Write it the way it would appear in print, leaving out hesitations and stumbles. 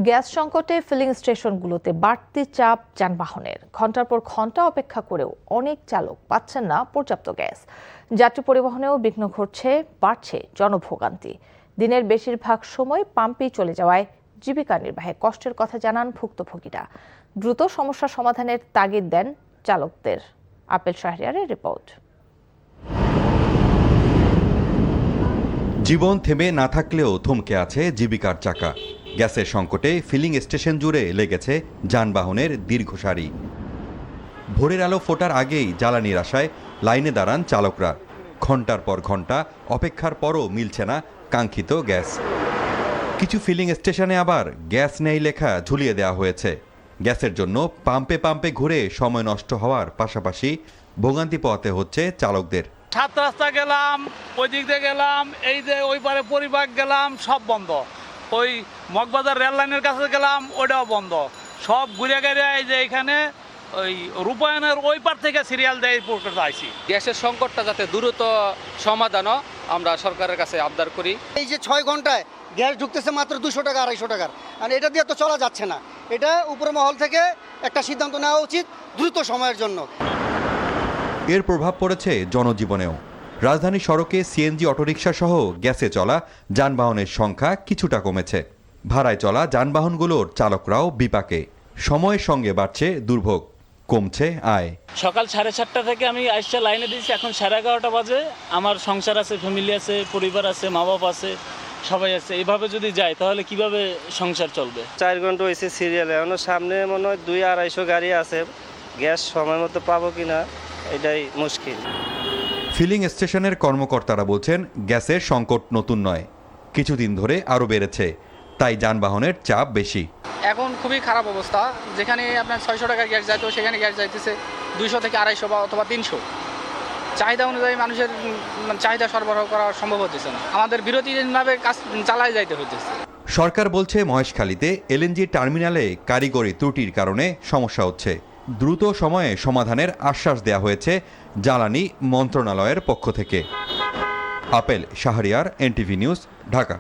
Gas সংকটে feeling স্টেশনগুলোতে বাড়তি চাপ যানবাহনের। ঘন্টার পর ঘন্টা অপেক্ষা করেও অনেক চালক পাচ্ছেন না পর্যাপ্ত গ্যাস। যাত্রী পরিবহনেও বিঘ্ন ঘটছে, বাড়ছে জনভোগান্তি। দিনের বেশিরভাগ সময় পাম্পেই চলে যাওয়ায় জীবিকা নির্বাহে কষ্টের কথা জানান ভুক্তভোগীরা। দ্রুত সমস্যা সমাধানের তাগিদ দেন চালকদের। Apple শাহরিয়ারের report. জীবন থেমে না থাকলেও থমকে আছে জীবিকার চাকা। গ্যাসের সংকটে ফিলিং স্টেশন জুড়ে লেগেছে যানবাহনের দীর্ঘ সারি। ভোরের আলো ফোটার আগেই জ্বালানির আশায় লাইনে দাঁড়ান চালকরা। ঘন্টার পর ঘন্টা অপেক্ষার পরও মিলছে না কাঙ্ক্ষিত গ্যাস। কিছু ফিলিং স্টেশনে আবার গ্যাস নেই লেখা ঝুলিয়ে দেওয়া হয়েছে। গ্যাসের জন্য পাম্পে পাম্পে ঘুরে সময় নষ্ট হওয়ার পাশাপাশি ভোগান্তি পোহাতে হচ্ছে চালকদের। 7 রাস্তা গেলাম, ওই দিক দিয়ে গেলাম, এই যে ওই পারে পরিবাগ গেলাম, সব বন্ধ। ওই মগবাজার রেল লাইনের কাছে গেলাম, ওটাও বন্ধ। সব ঘুরে গেড়ে এই যে এখানে ওই রূপায়ণের ওই পার থেকে সিরিয়াল দেয় পর্যন্ত আইছি। গ্যাসের সংকটটা যাতে দ্রুত সমাধানও আমরা সরকারের কাছে আবদার করি। এই যে 6 ঘন্টায় গ্যাস ঢুকতেছে মাত্র 200 টাকা 250 টাকার, আর এটা দিয়ে তো চলা যাচ্ছে না। এটা উপর মহল থেকে একটা সিদ্ধান্ত নেওয়া উচিত দ্রুত সময়ের জন্য। এর প্রভাব পড়েছে জনজীবনেও। রাজধানী সড়কে সিএনজি অটোরিকশা সহ গ্যাসে চলা যানবাহনের সংখ্যা কিছুটা কমেছে। ভাড়ায় চলা যানবাহনগুলোর চালকরাও বিপাকে। সময়ের সঙ্গে বাড়ছে দুর্ভোগ, কমছে আয়। সকাল 7:30 থেকে আমি আইসা লাইনে দিয়েছি, এখন 11:30 বাজে। আমার সংসার আছে, ফ্যামিলি আছে, পরিবার আছে, মা বাবা আছে, সবাই আছে। এইভাবে যদি যায় তাহলে কিভাবে সংসার চলবে? 4 ঘন্টা হয়েছে সিরিয়ালে, এখনো সামনে মনে হয় 200-250 গাড়ি আছে। গ্যাস সময় মতো পাবো কিনা এটাই মুশকিল। ফিলিং স্টেশনের কর্মকর্তারা বলছেন গ্যাসের সংকট নতুন নয়, কিছুদিন ধরে আরও বেড়েছে, তাই যানবাহনের চাপ বেশি। এখন খুবই খারাপ অবস্থা। যেখানে আপনার 600 টাকার গ্যাস যাইতো সেখানে গ্যাস যাইতেছে 200 থেকে 250 বা অথবা 300। চাহিদা অনুযায়ী মানুষের চাহিদা সরবরাহ করা সম্ভব হচ্ছে না। আমাদের বিরতিহীনভাবে কাজ চালাই যাইতে হইতেছে। সরকার বলছে মহেশখালীতে এলএনজি টার্মিনালে কারিগরি ত্রুটির কারণে সমস্যা হচ্ছে। দ্রুত সময়ে সমাধানের আশ্বাস দেওয়া হয়েছে জ্বালানি মন্ত্রণালয়ের পক্ষ থেকে। Apple Shahriar, NTV news, Dhaka.